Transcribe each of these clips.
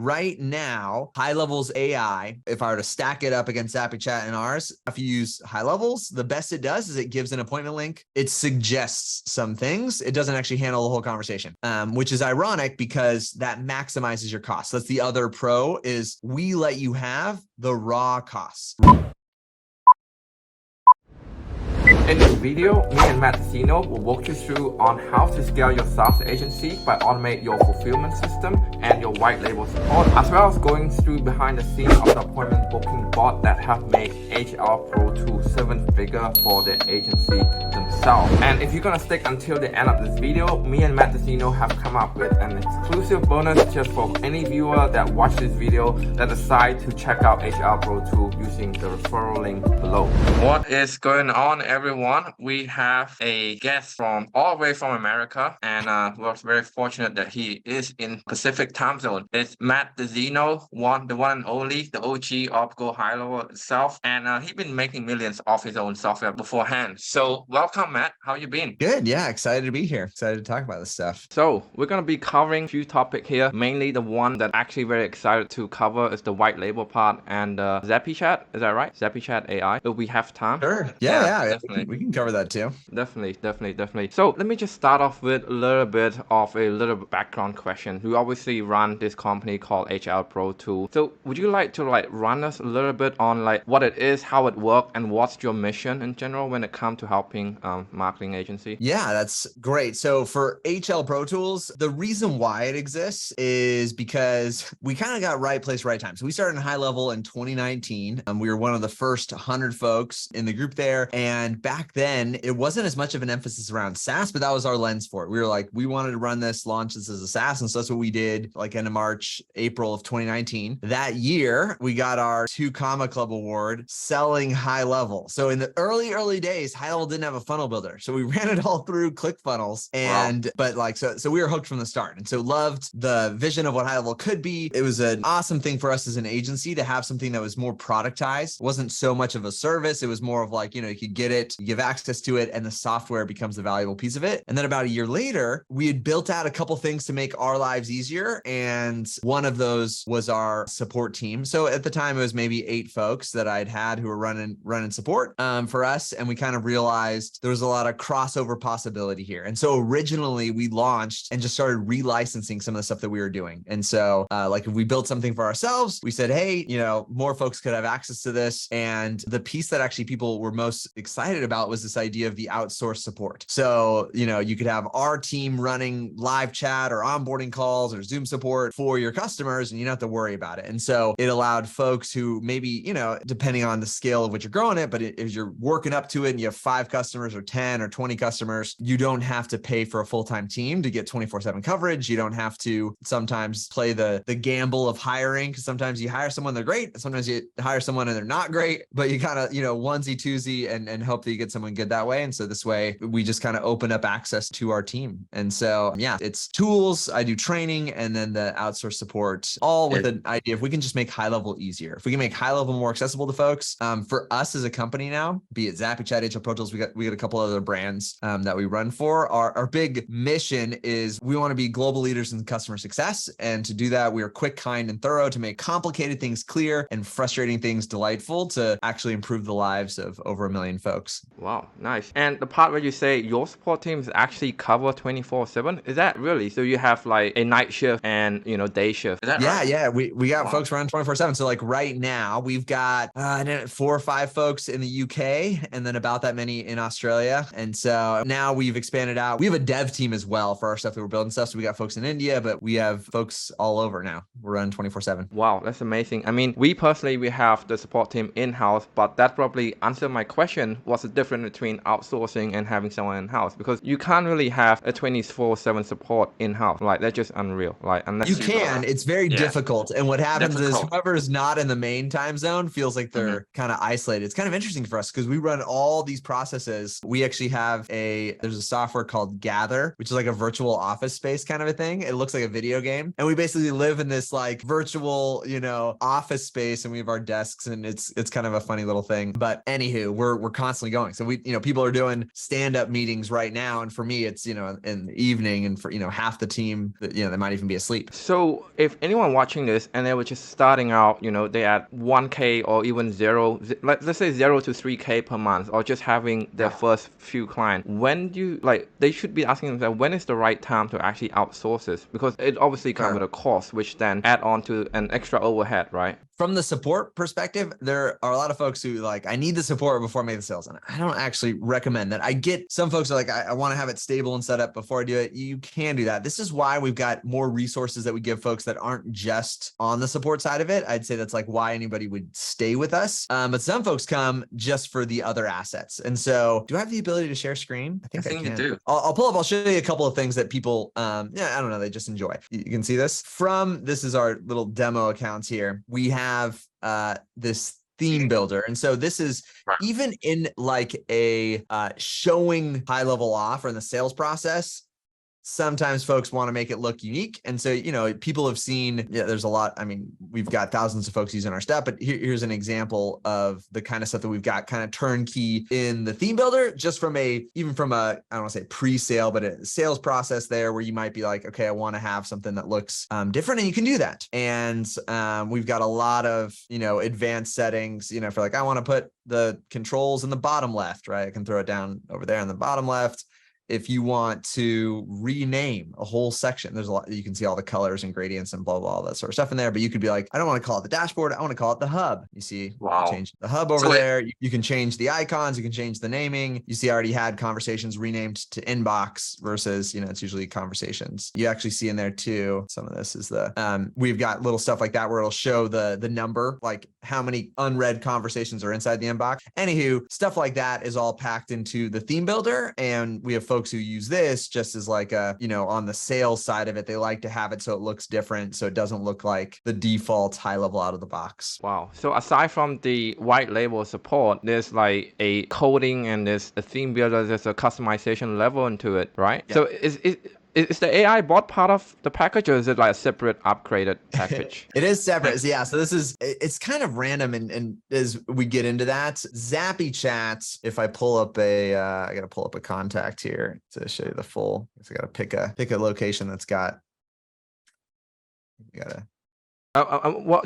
right now, Highlevel's AI, if I were to stack it up against ZappyChat and ours, if you use Highlevel's, the best it does is it gives an appointment link. It suggests some things. It doesn't actually handle the whole conversation, which is ironic because that maximizes your costs. That's the other pro is we let you have the raw costs. In this video, me and Matt DeSino will walk you through on how to scale your SaaS agency by automate your fulfillment system and your white label support, as well as going through behind the scenes of the appointment booking bot that have made HR Pro Tool 7-figure for their agency themselves. And if you're gonna stick until the end of this video, me and Matt DeSino have come up with an exclusive bonus just for any viewer that watch this video that decide to check out HR Pro Tool using the referral link below. What is going on, everyone? We have a guest from all the way from America, and we're very fortunate that he is in Pacific time zone. It's Matt DeSino, the one and only, the OG of GoHighlevel itself, and he's been making millions off his own software beforehand. So welcome, Matt. How you been? Good. Yeah. Excited to be here. Excited to talk about this stuff. So we're going to be covering a few topics here. Mainly the one that actually very excited to cover is the white label part and ZappyChat. Is that right? ZappyChat AI. If we have time. Sure. Yeah. Definitely. We can cover that too. Definitely. So let me just start off with a little bit of a background question. We obviously run this company called HR Pro Tool. So would you like to run us a little bit on what it is, how it works, and what's your mission in general when it comes to helping marketing agency? Yeah, that's great. So for HL Pro Tools, the reason why it exists is because we kind of got right place, right time. So we started in Highlevel in 2019. We were one of the first 100 folks in the group there. And back then, it wasn't as much of an emphasis around SaaS, but that was our lens for it. We were like, we wanted to run this, launch this as a SaaS. And so that's what we did end of March, April of 2019. That year, we got our 2 Comma Club award selling Highlevel. So in the early days, Highlevel didn't have a funnel builder. So we ran it all through ClickFunnels. And, wow. So we were hooked from the start. And so loved the vision of what Highlevel could be. It was an awesome thing for us as an agency to have something that was more productized. It wasn't so much of a service. It was more of you could get it, you give access to it, and the software becomes the valuable piece of it. And then about a year later, we had built out a couple things to make our lives easier. And one of those was our support team. So at the time, it was maybe 8 folks that I'd had who were running support for us. And we kind of realized there was a lot of crossover possibility here. And so originally we launched and just started relicensing some of the stuff that we were doing. And so if we built something for ourselves, we said, hey, more folks could have access to this. And the piece that actually people were most excited about was this idea of the outsourced support. So, you could have our team running live chat or onboarding calls or Zoom support for your customers, and you don't have to worry about it. And so it allowed folks who maybe, depending on the scale of what you're growing at, but if you're working up to it and you have 5 customers or 10 or 20 customers, you don't have to pay for a full-time team to get 24/7 coverage. You don't have to sometimes play the gamble of hiring, because sometimes you hire someone, they're great. Sometimes you hire someone and they're not great, but you kind of, onesie twosie and hope that you get someone good that way. And so this way we just kind of open up access to our team. And so, it's tools, I do training, and then the outsourced support, all with an idea if we can just make Highlevel easier. If we can make Highlevel more accessible to folks, for us as a company now, be it ZappyChat, HL Pro Tools, we got a couple other brands that we run for. Our big mission is we want to be global leaders in customer success. And to do that, we are quick, kind, and thorough to make complicated things clear and frustrating things delightful to actually improve the lives of over 1 million folks. Wow, nice. And the part where you say your support teams actually cover 24/7, is that really? So you have a night shift and day shift. Is that right? Yeah. We got folks running 24/7. So right now we've got 4 or 5 folks in the UK and then about that many in Australia. And so now we've expanded out. We have a dev team as well for our stuff that we're building stuff. So we got folks in India, but we have folks all over now. We're running 24/7. Wow, that's amazing. I mean, we have the support team in-house, but that probably answered my question. What's the difference between outsourcing and having someone in-house? Because you can't really have a 24/7 support in-house. That's just unreal. Unless you can, it's very difficult. And what happens is whoever's not in the main time zone feels like they're kind of isolated. It's kind of interesting for us because we run all these processes. We actually have there's a software called Gather, which is like a virtual office space kind of a thing. It looks like a video game. And we basically live in this virtual, office space, and we have our desks, and it's kind of a funny little thing. But anywho, we're constantly going. going. So people are doing stand-up meetings right now. And for me, it's, in the evening, and for, half the team, they might even be asleep. So if anyone watching this and they were just starting out, they at 1K or even let's say 0 to 3K per month, or just having their first few clients, when do you, they should be asking themselves, when is the right time to actually outsource this? Because it obviously comes with a cost, which then add on to an extra overhead, right? From the support perspective, there are a lot of folks who I need the support before I make the sales. And I don't actually recommend that. I get some folks are like, I want to have it stable and set up before I do it. You can do that. This is why we've got more resources that we give folks that aren't just on the support side of it. I'd say that's why anybody would stay with us. But some folks come just for the other assets. And so do I have the ability to share screen? I think I can. You do. I'll pull up, I'll show you a couple of things that people, I don't know, they just enjoy. You can see this this is our little demo accounts here. We have this theme builder. And so this is even in a showing high level off or in the sales process. Sometimes folks want to make it look unique. And so, people have seen, there's a lot. I mean, we've got thousands of folks using our stuff, but here's an example of the kind of stuff that we've got kind of turnkey in the theme builder, just from I don't want to say pre-sale, but a sales process there where you might be like, okay, I want to have something that looks different, and you can do that. And we've got a lot of, advanced settings, for I want to put the controls in the bottom left, right? I can throw it down over there in the bottom left. If you want to rename a whole section, there's a lot, you can see all the colors and gradients and blah, blah, all that sort of stuff in there. But you could be like, I don't want to call it the dashboard. I want to call it the hub. You see, change the hub over there. You can change the icons. You can change the naming. You see, I already had conversations renamed to inbox versus, it's usually conversations. You actually see in there too, some of this is we've got little stuff like that where it'll show the number, like how many unread conversations are inside the inbox. Anywho, stuff like that is all packed into the theme builder. And we have folks who use this just as on the sales side of it, they like to have it so it looks different, so it doesn't look like the default high level out of the box. Wow. So aside from the white label support, there's a coding and there's a theme builder, there's a customization level into it, right? Yeah. So is the AI bot part of the package, or is it a separate upgraded package? It is separate. Yeah. So it's kind of random. And as we get into that, ZappyChat, if I pull up I got to pull up a contact here to show you the full, I got to pick a location that's got, you got to.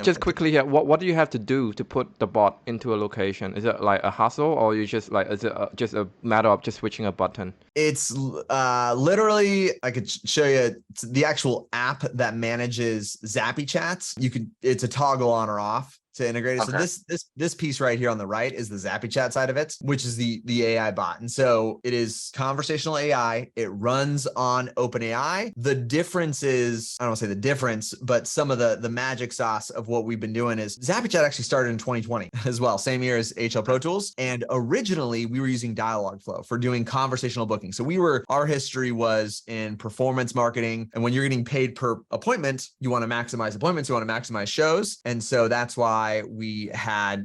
Just quickly here, what do you have to do to put the bot into a location? Is it a hassle, or you just is it just a matter of just switching a button? It's literally, I could show you the actual app that manages ZappyChat. It's a toggle on or off to integrate it. Okay. So this piece right here on the right is the ZappyChat side of it, which is the AI bot. And so it is conversational AI. It runs on OpenAI. The difference is, I don't want to say the difference, but some of the magic sauce of what we've been doing is ZappyChat actually started in 2020 as well, same year as HL Pro Tools. And originally we were using Dialogflow for doing conversational booking. So our history was in performance marketing. And when you're getting paid per appointment, you want to maximize appointments, you want to maximize shows. And so that's why we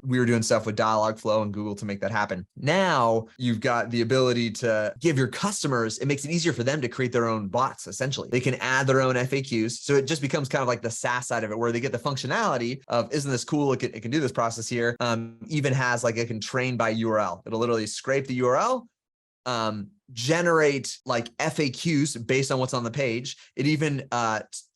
were doing stuff with Dialogflow and Google to make that happen. Now you've got the ability to give your customers, it makes it easier for them to create their own bots. Essentially, they can add their own FAQs. So it just becomes kind of like the SaaS side of it, where they get the functionality of, isn't this cool? It can do this process here. Even has it can train by URL. It'll literally scrape the URL, generate FAQs based on what's on the page. It even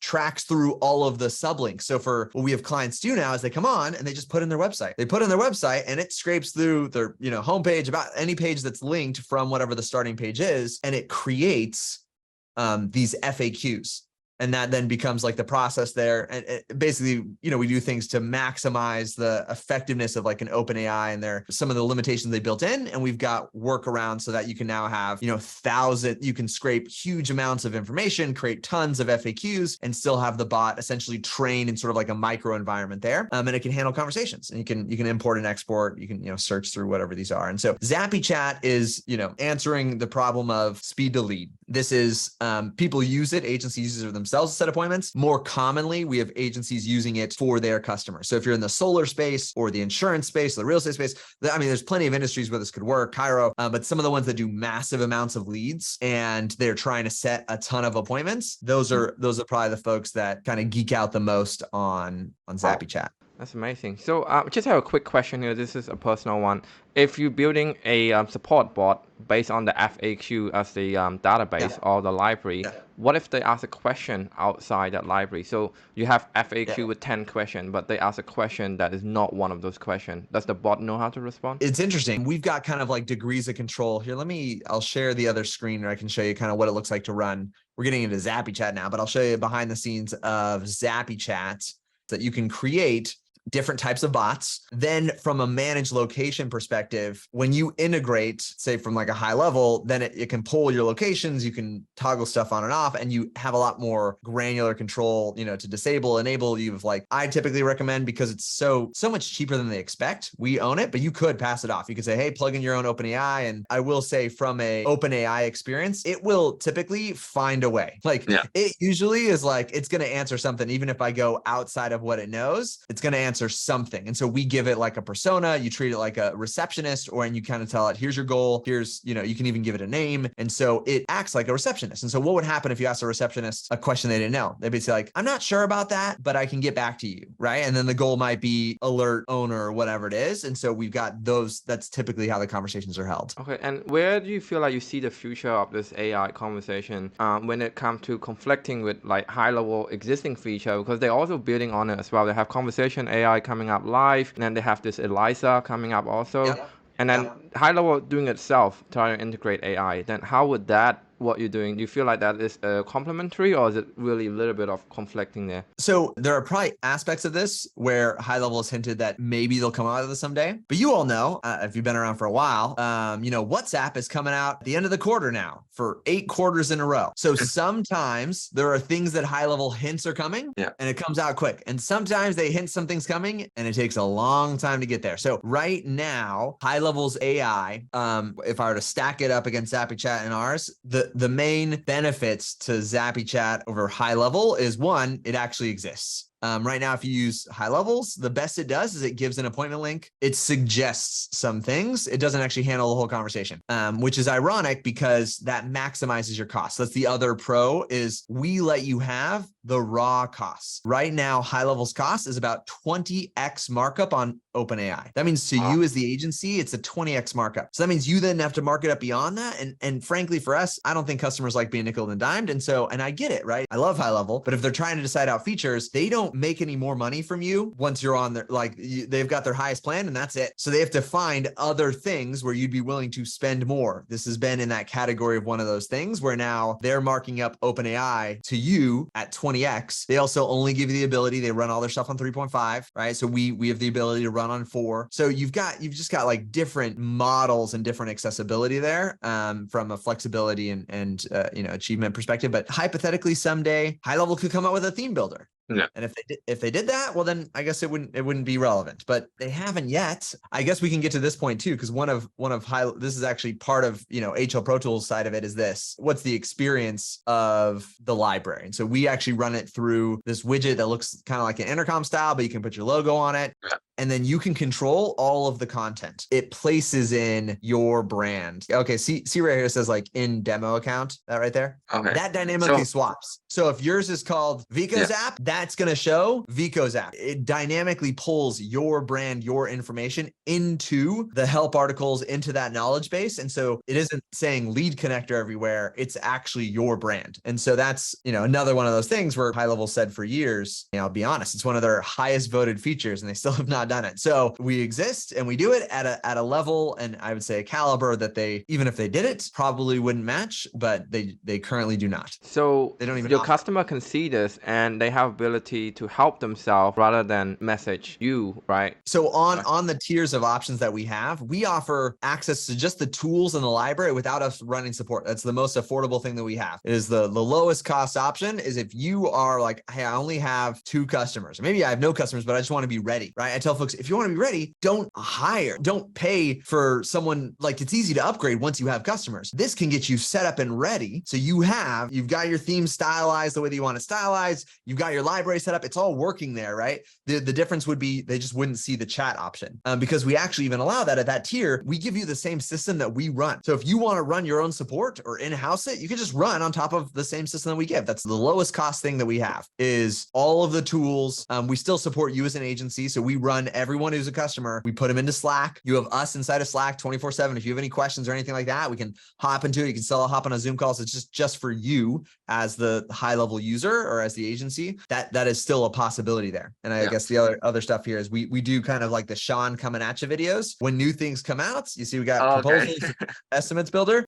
tracks through all of the sublinks. So for what we have clients do now is they come on and they just put in their website. They put in their website and it scrapes through their homepage, about any page that's linked from whatever the starting page is, and it creates these FAQs. And that then becomes the process there. And basically, we do things to maximize the effectiveness of an OpenAI, and some of the limitations they built in. And we've got workarounds so that you can now have, you can scrape huge amounts of information, create tons of FAQs, and still have the bot essentially train in sort of a micro environment there. And it can handle conversations, and you can import and export, you can, search through whatever these are. And so ZappyChat is, answering the problem of speed to lead. This is, people use it, agencies use it themselves to set appointments. More commonly, we have agencies using it for their customers. So if you're in the solar space or the insurance space, the real estate space, there's plenty of industries where this could work, Cairo, but some of the ones that do massive amounts of leads and they're trying to set a ton of appointments, those are probably the folks that kind of geek out the most on ZappyChat. That's amazing. So just have a quick question here. This is a personal one. If you're building a support bot based on the FAQ as the database or the library, what if they ask a question outside that library? So you have FAQ with 10 questions, but they ask a question that is not one of those questions. Does the bot know how to respond? It's interesting. We've got kind of like degrees of control here. I'll share the other screen where I can show you kind of what it looks like to run. We're getting into ZappyChat now, but I'll show you behind the scenes of ZappyChat that you can create different types of bots. Then from a managed location perspective, when you integrate, say from like a high level, then it can pull your locations, you can toggle stuff on and off, and you have a lot more granular control, to disable, enable. I typically recommend, because it's so much cheaper than they expect. We own it, but you could pass it off. You could say, hey, plug in your own OpenAI. And I will say from a OpenAI experience, it will typically find a way. It usually is it's going to answer something. Even if I go outside of what it knows, it's going to answer something. And so we give it like a persona, you treat it like a receptionist, and you kind of tell it, here's your goal. Here's, you can even give it a name. And so it acts like a receptionist. And so what would happen if you asked a receptionist a question they didn't know? They'd be like, I'm not sure about that, but I can get back to you. Right. And then the goal might be alert owner or whatever it is. And so we've got those. That's typically how the conversations are held. Okay. And where do you feel like you see the future of this AI conversation when it comes to conflicting with like high level existing feature? Because they're also building on it as well. They have conversation AI coming up live, and then they have this Eliza coming up also, and then Highlevel doing itself trying to integrate AI. Then how would that, what you're doing, do you feel like that is complementary, or is it really a little bit of conflicting there? So there are probably aspects of this where Highlevel has hinted that maybe they'll come out of this someday. But you all know, if you've been around for a while, WhatsApp is coming out at the end of the quarter now for 8 quarters in a row. So sometimes there are things that Highlevel hints are coming, and it comes out quick. And sometimes they hint something's coming and it takes a long time to get there. So right now, Highlevel's AI, if I were to stack it up against ZappyChat and ours, the main benefits to ZappyChat over Highlevel is, one, it actually exists. Right now, if you use Highlevels, the best it does is it gives an appointment link. It suggests some things. It doesn't actually handle the whole conversation, which is ironic because that maximizes your costs. That's the other pro, is we let you have the raw costs. Right now, Highlevel's cost is about 20x markup on OpenAI. That means to you as the agency, it's a 20x markup. So that means you then have to mark it up beyond that. And frankly, for us, I don't think customers like being nickel and dimed. And I get it, right? I love Highlevel, but if they're trying to decide out features, they don't make any more money from you once you're on their, they've got their highest plan and that's it. So they have to find other things where you'd be willing to spend more. This has been in that category of one of those things where now they're marking up OpenAI to you at 20x. They also only give you the ability, they run all their stuff on 3.5, right? So we have the ability to run on 4. So you've just got like different models and different accessibility there, from a flexibility and achievement perspective. But hypothetically, someday Highlevel could come out with a theme builder. Yeah. And if they did that, well, then I guess it wouldn't be relevant, but they haven't yet. I guess we can get to this point too, because this is actually part of, HL Pro Tools side of it is this. What's the experience of the library? And so we actually run it through this widget that looks kind of like an intercom style, but you can put your logo on it. Yeah. And then you can control all of the content. It places in your brand. Okay, see right here, it says like in demo account, that right there. Okay. That dynamically swaps. So if yours is called Vico's app, that's going to show Vico's app. It dynamically pulls your brand, your information into the help articles, into that knowledge base. And so it isn't saying lead connector everywhere. It's actually your brand. And so that's, another one of those things where Highlevel said for years, I'll be honest, it's one of their highest voted features and they still have not done it. So we exist and we do it at a level, and I would say a caliber that they, even if they did it, probably wouldn't match, but they currently do not. So they don't even your customer can see this and they have ability to help themselves rather than message you, right? So on the tiers of options that we have, we offer access to just the tools in the library without us running support. That's the most affordable thing that we have. It is the lowest cost option is if you are like, hey, I only have 2 customers, or maybe I have no customers, but I just want to be ready, right? I tell tell folks, if you want to be ready, don't pay for someone. Like, it's easy to upgrade once you have customers. This can get you set up and ready. So you've got your theme stylized the way that you want to stylize. You've got your library set up. It's all working there, right? The difference would be they just wouldn't see the chat option because we actually even allow that at that tier. We give you the same system that we run. So if you want to run your own support or in-house it, you can just run on top of the same system that we give. That's the lowest cost thing that we have is all of the tools. We still support you as an agency. So we run everyone who's a customer. We put them into Slack. You have us inside of Slack 24/7. If you have any questions or anything like that, we can hop into it. You can still hop on a Zoom call. So it's just for you as the high level user or as the agency. That is still a possibility there. And I guess the other stuff here is we do kind of like the Sean coming at you videos. When new things come out, you see we got proposals, estimates builder.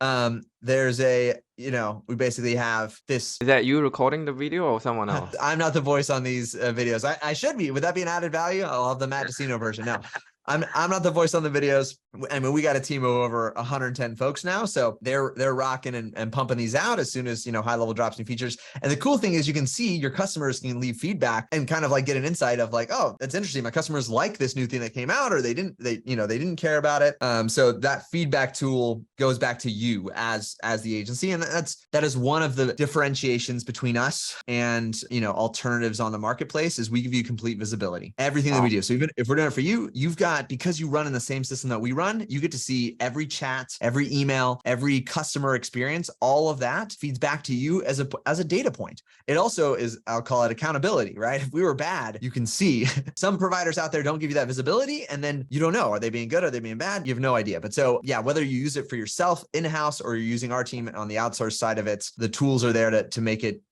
There's we basically have this. Is that you recording the video or someone else? I'm not the voice on these videos. I should be. Would that be an added value? I'll have the Matt DeSino version. No. I'm not the voice on the videos. I mean, we got a team of over 110 folks now. So they're rocking and pumping these out as soon as, Highlevel drops new features. And the cool thing is you can see your customers can leave feedback and kind of like get an insight of like, oh, that's interesting. My customers like this new thing that came out, or they didn't care about it. So that feedback tool goes back to you as the agency. And that is one of the differentiations between us and, alternatives on the marketplace is we give you complete visibility, everything that we do. So even if we're doing it for you, you've got, because you run in the same system that we run, you get to see every chat, every email, every customer experience. All of that feeds back to you as a data point. It also is, I'll call it accountability, right? If we were bad, you can see. Some providers out there don't give you that visibility, and then you don't know, are they being good? Are they being bad? You have no idea. But so yeah, whether you use it for yourself in-house or you're using our team on the outsourced side of it, the tools are there to make it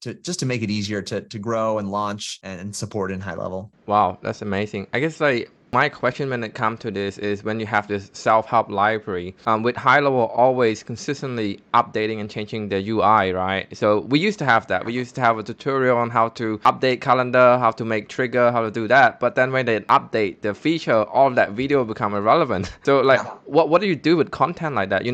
easier to grow and launch and support in Highlevel. Wow, that's amazing. I guess my question when it comes to this is when you have this self-help library, with Highlevel always consistently updating and changing the UI, right? So we used to have that. We used to have a tutorial on how to update calendar, how to make trigger, how to do that. But then when they update the feature, all of that video become irrelevant. So what do you do with content like that?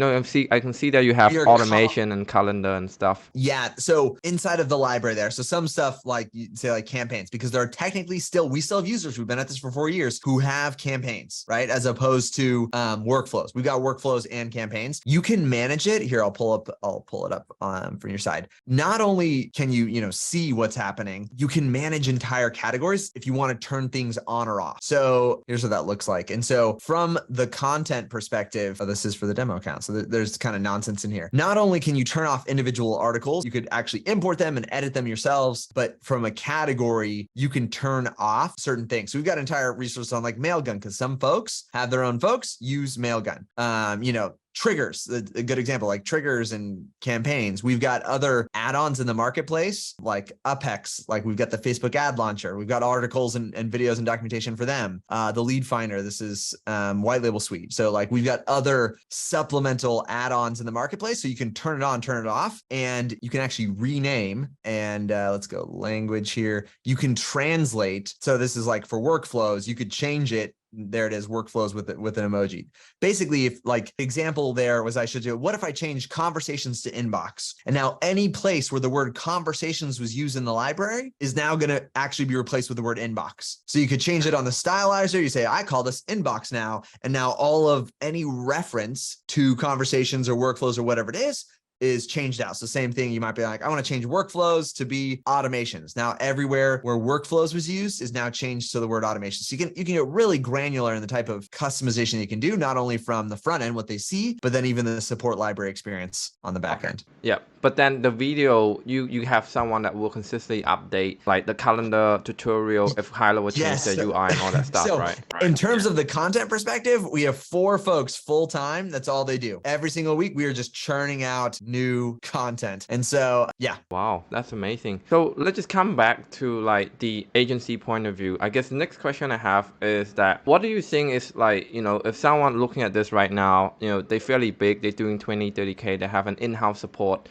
I can see that you have automation and calendar and stuff. Yeah. So inside of the library there, so some stuff like you say like campaigns, because there are technically we still have users who've been at this for 4 years who have campaigns, right? As opposed to workflows. We've got workflows and campaigns. You can manage it. Here, I'll pull it up from your side. Not only can you, see what's happening, you can manage entire categories if you want to turn things on or off. So here's what that looks like. And so from the content perspective, this is for the demo account. So there's kind of nonsense in here. Not only can you turn off individual articles, you could actually import them and edit them yourselves, but from a category, you can turn off certain things. So we've got entire resources on like Mailgun, because some folks have their own folks use Mailgun. Triggers, a good example, like triggers and campaigns. We've got other add-ons in the marketplace, like Upex, like we've got the Facebook ad launcher. We've got articles and videos and documentation for them. The lead finder, this is Whitelabel suite. So like we've got other supplemental add-ons in the marketplace. So you can turn it on, turn it off, and you can actually rename. And let's go language here. You can translate. So this is like for workflows, you could change it. There it is, workflows with an emoji. Basically, if like example there was, I should do, what if I change conversations to inbox? And now any place where the word conversations was used in the library is now going to actually be replaced with the word inbox. So you could change it on the stylizer. You say, I call this inbox now. And now all of any reference to conversations or workflows or whatever it is changed out. So same thing, you might be like, I want to change workflows to be automations. Now everywhere where workflows was used is now changed to the word automation. So you can get really granular in the type of customization you can do, not only from the front end, what they see, but then even the support library experience on the back end. Yeah. But then the video, you have someone that will consistently update like the calendar tutorial if Highlevel change the UI and all that stuff, right? In terms of the content perspective, we have 4 folks full time. That's all they do. Every single week, we are just churning out new content. And so, yeah. Wow, that's amazing. So let's just come back to like the agency point of view. I guess the next question I have is that what do you think is like, if someone looking at this right now, they're fairly big, they're doing 20, 30K, they have an in-house support.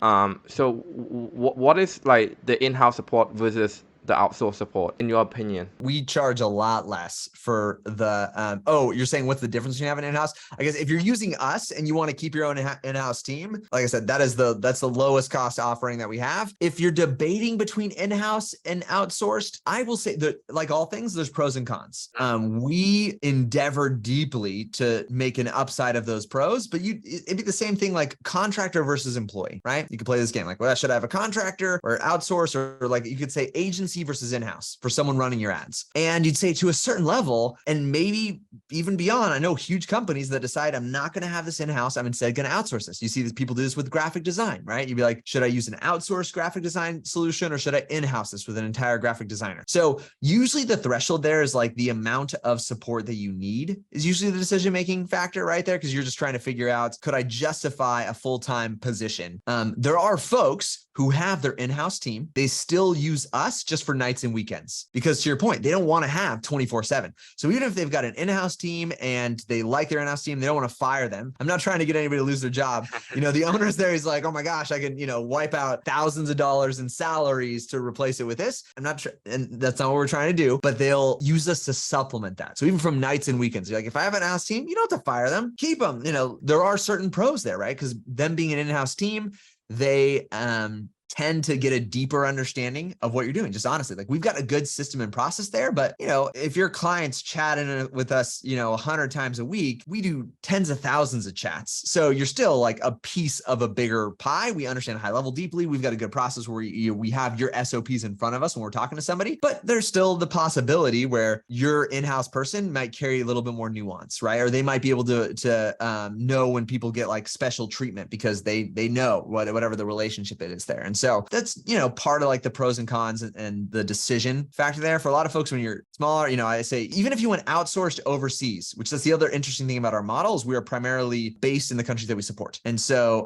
So what is like the in-house support versus the outsourced support, in your opinion? We charge a lot less for the, you're saying what's the difference between having in-house? I guess if you're using us and you want to keep your own in-house team, like I said, that's the lowest cost offering that we have. If you're debating between in-house and outsourced, I will say that, like all things, there's pros and cons. We endeavor deeply to make an upside of those pros, but it'd be the same thing like contractor versus employee, right? You could play this game like, well, should I have a contractor or outsource, or like you could say agency versus in-house for someone running your ads. And you'd say to a certain level, and maybe even beyond, I know huge companies that decide I'm not going to have this in-house. I'm instead going to outsource this. You see these people do this with graphic design, right? You'd be like, should I use an outsourced graphic design solution or should I in-house this with an entire graphic designer? So usually the threshold there is like the amount of support that you need is usually the decision-making factor right there, because you're just trying to figure out, could I justify a full-time position? There are folks who have their in-house team. They still use us just for nights and weekends, because to your point, they don't want to have 24/7. So even if they've got an in-house team and they like their in-house team, they don't want to fire them. I'm not trying to get anybody to lose their job. The owner's there, he's like, oh my gosh, I can, wipe out thousands of dollars in salaries to replace it with this. I'm not sure. And that's not what we're trying to do, but they'll use us to supplement that. So even from nights and weekends, you're like, if I have an in-house team, you don't have to fire them, keep them. There are certain pros there, right? Because them being an in-house team, they tend to get a deeper understanding of what you're doing. Just honestly, like we've got a good system and process there, but if your client's chatting with us, 100 times a week, we do tens of thousands of chats. So you're still like a piece of a bigger pie. We understand high level deeply. We've got a good process where we have your SOPs in front of us when we're talking to somebody, but there's still the possibility where your in-house person might carry a little bit more nuance, right? Or they might be able to know when people get like special treatment because they know whatever the relationship it is there. And so that's, part of like the pros and cons and the decision factor there. For a lot of folks, when you're smaller, I say, even if you went outsourced overseas, which that's the other interesting thing about our model, is we are primarily based in the countries that we support. And so,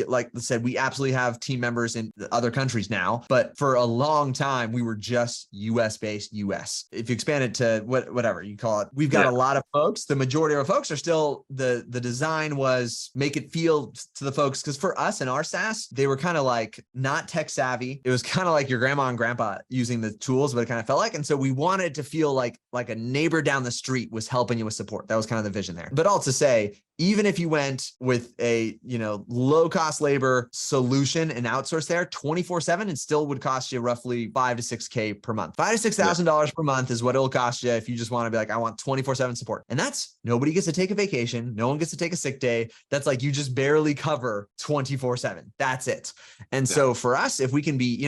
like I said, we absolutely have team members in other countries now, but for a long time, we were just US based US. If you expand it to whatever you call it, we've got a lot of folks. The majority of our folks are still, the design was make it feel to the folks, because for us in our SaaS, they were kind of like not tech savvy. It was kind of like your grandma and grandpa using the tools, but it kind of felt like, and so we wanted to feel like a neighbor down the street was helping you with support. That was kind of the vision there. But all to say, even if you went with a, low cost labor solution and outsource there 24/7, it still would cost you roughly $5,000 to $6,000 per month. $5,000 to $6,000 per month is what it'll cost you if you just want to be like, I want 24/7 support. And that's, nobody gets to take a vacation. No one gets to take a sick day. That's like, you just barely cover 24/7. That's it. And so for us, if we can be,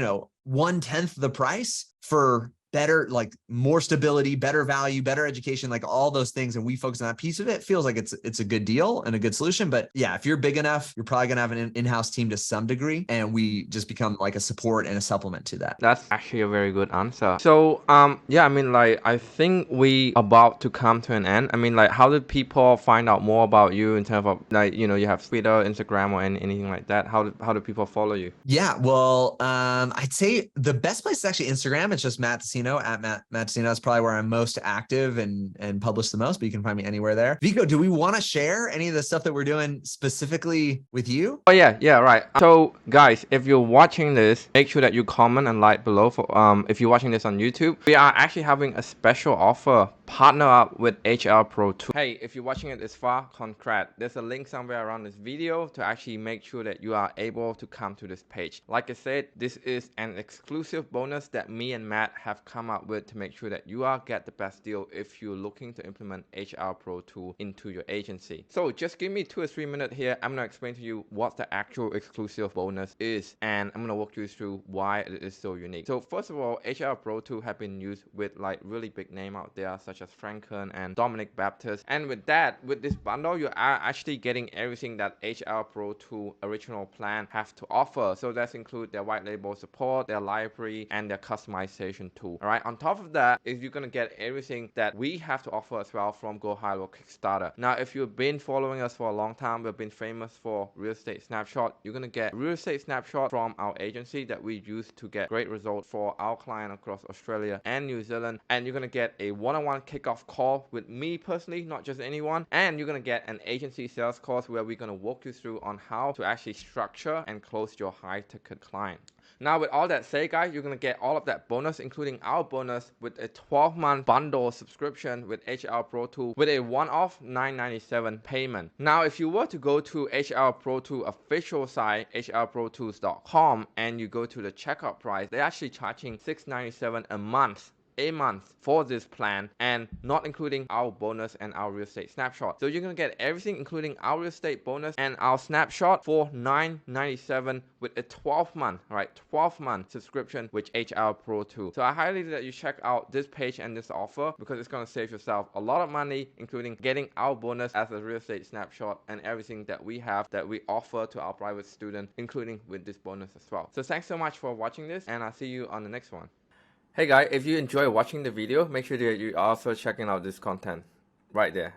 1/10 the price for better, like more stability, better value, better education, like all those things, and we focus on that piece of it, feels like it's a good deal and a good solution. But yeah, if you're big enough, you're probably gonna have an in-house team to some degree, and we just become like a support and a supplement to that. That's actually a very good answer. So I think we about to come to an end. How did people find out more about you in terms of you have Twitter, Instagram, or anything like that? How do people follow you? Yeah, well, I'd say the best place is actually Instagram. It's just Matt DeSino, at Matt DeSino. Is probably where I'm most active and publish the most, but you can find me anywhere there. Vico, do we want to share any of the stuff that we're doing specifically with you? Oh yeah, right. So guys, if you're watching this, make sure that you comment and like below. For if you're watching this on YouTube, we are actually having a special offer. Partner up with HL Protool. Hey, if you're watching it this far, congrats. There's a link somewhere around this video to actually make sure that you are able to come to this page. Like I said, this is an exclusive bonus that me and Matt have come up with to make sure that you get the best deal if you're looking to implement HR Protool into your agency. So just give me 2 or 3 minutes here. I'm gonna explain to you what the actual exclusive bonus is, and I'm gonna walk you through why it is so unique. So first of all, HR Protool have been used with like really big name out there, such as Franken and Dominic Baptist. And with this bundle, you are actually getting everything that HR Protool original plan have to offer. So that's include their white label support, their library, and their customization tool. All right. On top of that, is you're gonna get everything that we have to offer as well from GoHighlevel Kickstarter. Now, if you've been following us for a long time, we've been famous for real estate snapshot. You're gonna get real estate snapshot from our agency that we use to get great results for our client across Australia and New Zealand. And you're gonna get a one-on-one kickoff call with me personally, not just anyone. And you're gonna get an agency sales course where we're gonna walk you through on how to actually structure and close your high ticket client. Now with all that said, guys, you're gonna get all of that bonus, including our bonus with a 12-month bundle subscription with HL Pro Tool with a one-off $9.97 payment. Now if you were to go to HL Pro Tool official site, hlprotools.com, and you go to the checkout price, they're actually charging $6.97 a month for this plan, and not including our bonus and our real estate snapshot. So you're gonna get everything including our real estate bonus and our snapshot for $9.97 with a 12-month, right, 12-month subscription with HL Pro Tool. So I highly recommend that you check out this page and this offer, because it's gonna save yourself a lot of money, including getting our bonus as a real estate snapshot and everything that we have that we offer to our private students, including with this bonus as well. So thanks so much for watching this, and I'll see you on the next one. Hey guys, if you enjoy watching the video, make sure that you also checking out this content right there.